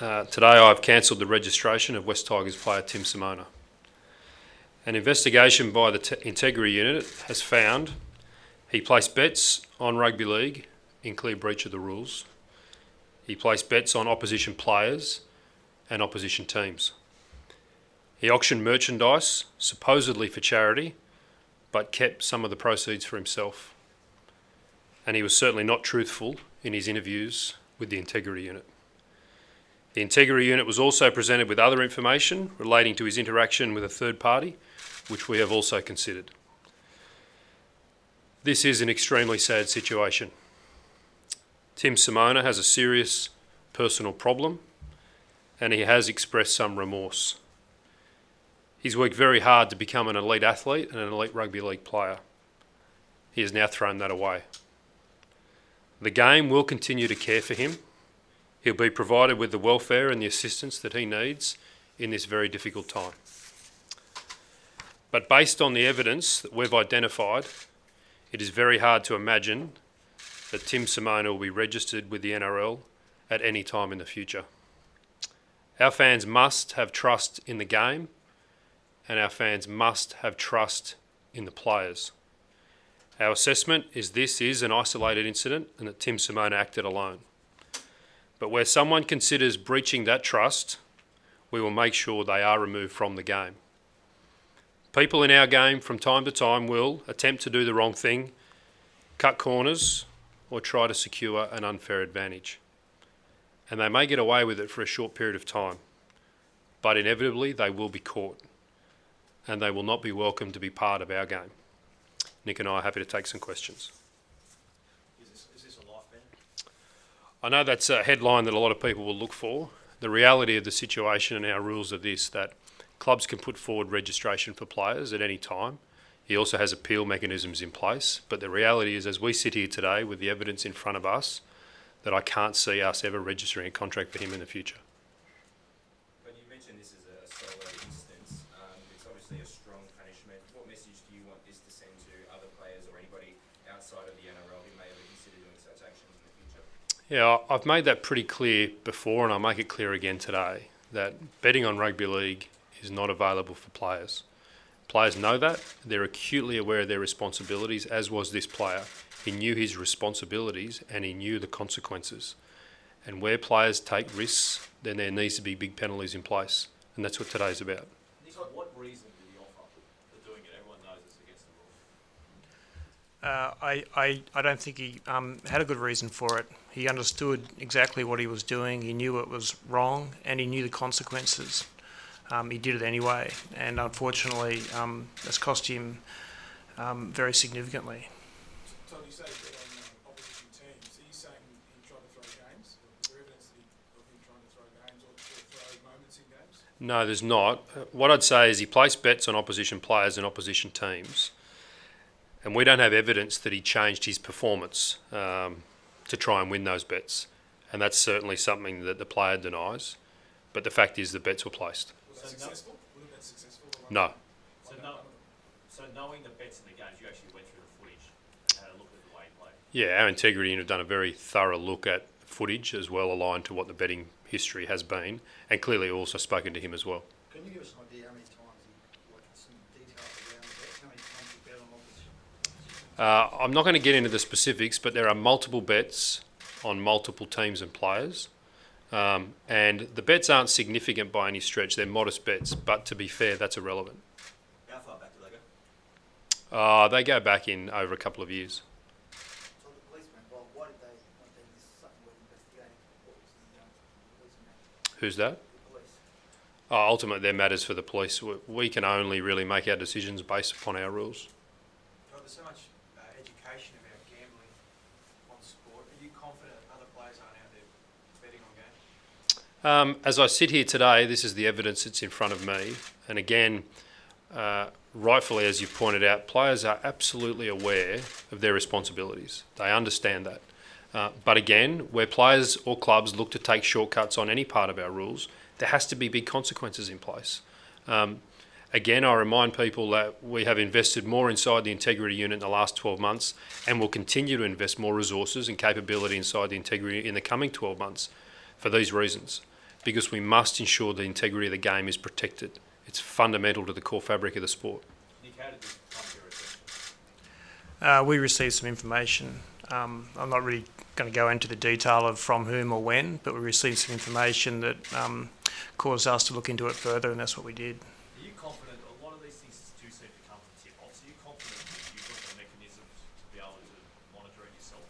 Today I've cancelled the registration of West Tigers player Tim Simona. An investigation by the Integrity Unit has found he placed bets on rugby league in clear breach of the rules. He placed bets on opposition players and opposition teams. He auctioned merchandise, supposedly for charity, but kept some of the proceeds for himself. And he was certainly not truthful in his interviews with the Integrity Unit. The Integrity Unit was also presented with other information relating to his interaction with a third party, which we have also considered. This is an extremely sad situation. Tim Simona has a serious personal problem, and he has expressed some remorse. He's worked very hard to become an elite athlete and an elite rugby league player. He has now thrown that away. The game will continue to care for him. He'll be provided with the welfare and the assistance that he needs in this very difficult time. But based on the evidence that we've identified, it is very hard to imagine that Tim Simona will be registered with the NRL at any time in the future. Our fans must have trust in the game, and our fans must have trust in the players. Our assessment is this is an isolated incident and that Tim Simona acted alone. But where someone considers breaching that trust, we will make sure they are removed from the game. People in our game from time to time will attempt to do the wrong thing, cut corners, or try to secure an unfair advantage. And they may get away with it for a short period of time, but inevitably they will be caught, and they will not be welcome to be part of our game. Nick and I are happy to take some questions. Is this a life ban? I know that's a headline that a lot of people will look for. The reality of the situation and our rules are this, that clubs can put forward registration for players at any time. He also has appeal mechanisms in place. But the reality is, as we sit here today with the evidence in front of us, that I can't see us ever registering a contract for him in the future. But you mentioned this is a solo instance. It's obviously a strong punishment. What message do you want this to send to other players or anybody outside of the NRL who may ever consider doing such actions in the future? Yeah, I've made that pretty clear before, and I'll make it clear again today, that betting on rugby league is not available for players. Players know that. They're acutely aware of their responsibilities, as was this player. He knew his responsibilities and he knew the consequences. And where players take risks, then there needs to be big penalties in place. And that's what today's about. Nick, what reason did he offer for doing it? Everyone knows it's against the rules. I don't think he had a good reason for it. He understood exactly what he was doing. He knew it was wrong, and he knew the consequences. He did it anyway, and unfortunately, it's cost him very significantly. Todd, you say bet on opposition teams. Are you saying he tried to throw games? Is there evidence of him trying to throw games or throw moments in games? No, there's not. What I'd say is he placed bets on opposition players and opposition teams, and we don't have evidence that he changed his performance to try and win those bets. And that's certainly something that the player denies. But the fact is the bets were placed. Was that successful? Would have been successful? No. So knowing the bets in the games, you actually went through the footage and had a look at the way he played. Yeah, our Integrity Unit have done a very thorough look at footage as well, aligned to what the betting history has been, and clearly also spoken to him as well. Can you give us an idea how many times he, like some details around the bet, how many times he bet on opposition? I'm not going to get into the specifics, but there are multiple bets on multiple teams and players. And the bets aren't significant by any stretch. They're modest bets, but to be fair, that's irrelevant. How far back do they go? They go back in over a couple of years. So the policeman, well, why did they want to this something worth investigating? What was the policeman? Who's that? The police. Ultimately, they're matters for the police. We can only really make our decisions based upon our rules. There's so much education about gambling on sport. Are you confident other players aren't out there betting on games? As I sit here today, this is the evidence that's in front of me. And again, rightfully, as you pointed out, players are absolutely aware of their responsibilities. They understand that. But again, where players or clubs look to take shortcuts on any part of our rules, there has to be big consequences in place. Again, I remind people that we have invested more inside the Integrity Unit in the last 12 months and will continue to invest more resources and capability inside the Integrity in the coming 12 months for these reasons. because we must ensure the integrity of the game is protected. It's fundamental to the core fabric of the sport. Nick, how did this come to your attention? We received some information. I'm not really going to go into the detail of from whom or when, but we received some information that caused us to look into it further, and that's what we did. Are you confident, a lot of these things do seem to come from tip-offs, are you confident that you've got the mechanisms to be able to monitor it yourself?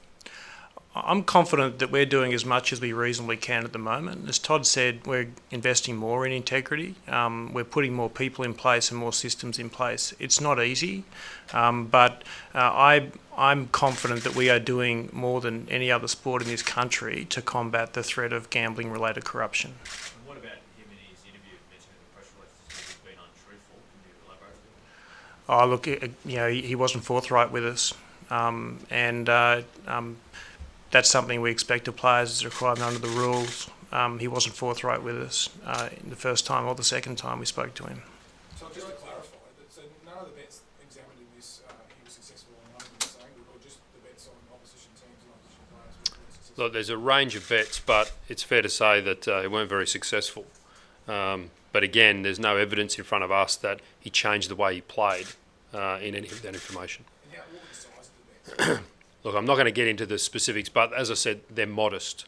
I'm confident that we're doing as much as we reasonably can at the moment. As Todd said, we're investing more in integrity. We're putting more people in place and more systems in place. It's not easy, but I'm confident that we are doing more than any other sport in this country to combat the threat of gambling-related corruption. And what about him in his interview, mentioned in the press release that he's been untruthful? Can you elaborate a bit? Oh, look, he wasn't forthright with us, that's something we expect of players as required under the rules. He wasn't forthright with us the first time or the second time we spoke to him. So just to clarify, so none of the bets examined in this, he was successful on none of them, saying, or just the bets on opposition teams and opposition players were successful? Look, there's a range of bets, but it's fair to say that they weren't very successful. But again, there's no evidence in front of us that he changed the way he played in any of that information. And what were the size of the bets? Look, I'm not going to get into the specifics, but as I said, they're modest.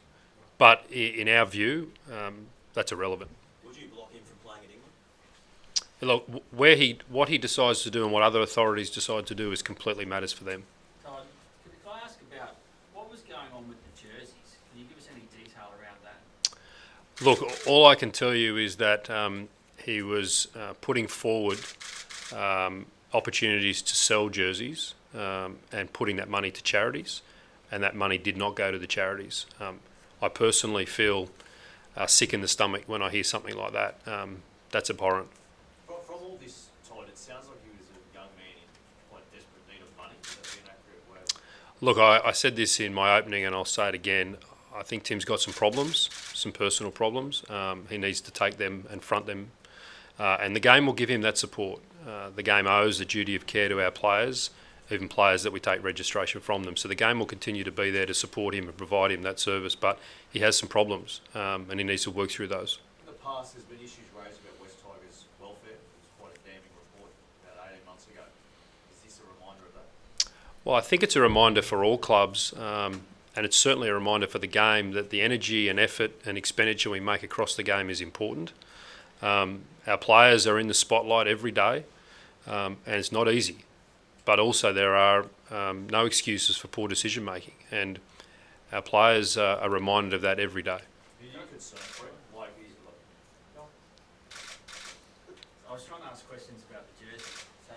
But in our view, that's irrelevant. Would you block him from playing in England? Look, what he decides to do and what other authorities decide to do is completely matters for them. Todd, could I ask about what was going on with the jerseys? Can you give us any detail around that? Look, all I can tell you is that he was putting forward opportunities to sell jerseys and putting that money to charities, and that money did not go to the charities. I personally feel sick in the stomach when I hear something like that. That's abhorrent. From all this, Todd, it sounds like he was a young man in quite desperate need of money. Would that be an accurate way? Look, I said this in my opening and I'll say it again. I think Tim's got some problems, some personal problems. He needs to take them and front them. And the game will give him that support. The game owes a duty of care to our players, even players that we take registration from them. So the game will continue to be there to support him and provide him that service. But he has some problems and he needs to work through those. In the past, there's been issues raised about West Tigers' welfare. It was quite a damning report about 18 months ago. Is this a reminder of that? Well, I think it's a reminder for all clubs, and it's certainly a reminder for the game that the energy and effort and expenditure we make across the game is important. Our players are in the spotlight every day, and it's not easy. But also there are no excuses for poor decision making, and our players are reminded of that every day. Are you concerned for him? Like, I was trying to ask questions about the jersey. So,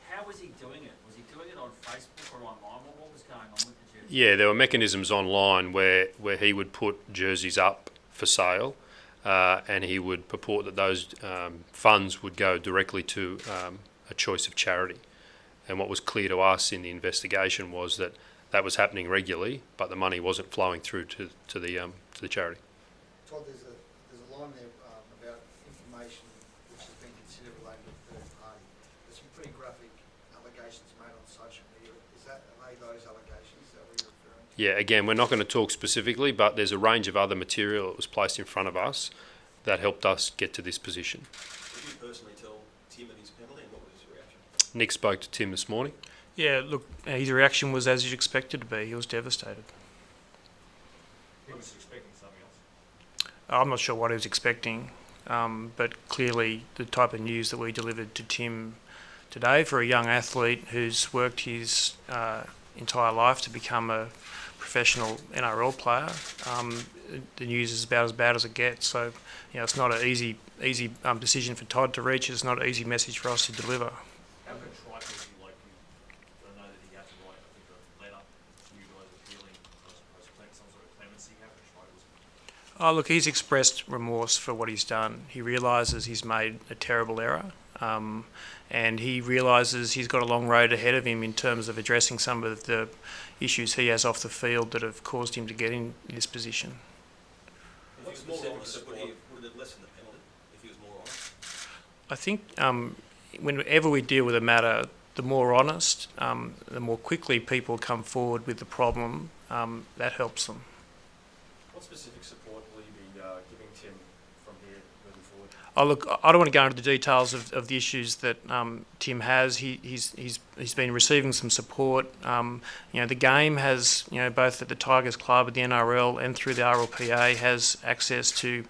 how was he doing it? Was he doing it on Facebook or online? What was going on with the jersey? Yeah, there were mechanisms online where he would put jerseys up for sale, and he would purport that those funds would go directly to a choice of charity. And what was clear to us in the investigation was that that was happening regularly, but the money wasn't flowing through to the charity. Todd, there's a line there about information which has been considered related to third party. There's some pretty graphic allegations made on social media. Are they those allegations that we're referring to? Yeah, again, we're not going to talk specifically, but there's a range of other material that was placed in front of us that helped us get to this position. Did you personally tell Tim of his penalty, and what was his reaction? Nick spoke to Tim this morning. Yeah, look, his reaction was as you'd expected to be. He was devastated. he was expecting something else. I'm not sure what he was expecting, but clearly the type of news that we delivered to Tim today for a young athlete who's worked his entire life to become a professional NRL player, the news is about as bad as it gets. So, it's not an easy decision for Todd to reach. It's not an easy message for us to deliver. How contrite was he? Like, I know that he had to write, I think, a letter to you guys appealing, I suppose, some sort of clemency. How contrite was he? Oh, look, he's expressed remorse for what he's done. He realises he's made a terrible error, and he realises he's got a long road ahead of him in terms of addressing some of the issues he has off the field that have caused him to get in this position. If he was more honest, would it lessen the penalty if he was more honest? I think whenever we deal with a matter, the more honest, the more quickly people come forward with the problem, that helps them. What specific support will you be giving Tim from here moving forward? Oh, look, I don't want to go into the details of the issues that Tim has. He's been receiving some support. The game has, both at the Tigers Club, at the NRL, and through the RLPA, has access to,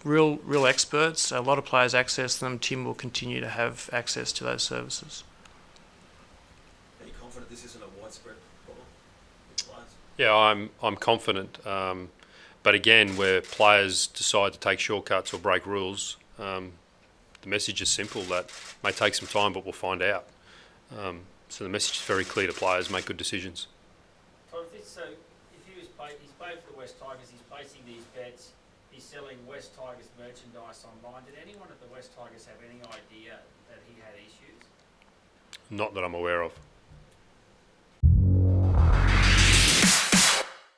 real experts. A lot of players access them. Tim will continue to have access to those services. Are you confident this isn't a widespread problem with players? Yeah, I'm confident. But again, where players decide to take shortcuts or break rules, the message is simple. That may take some time, but we'll find out. So the message is very clear to players: make good decisions. Todd, he's played for the West Tigers, he's placing these bets, he's selling West Tigers merchandise online. Did anyone at the West Tigers have any idea that he had issues? Not that I'm aware of.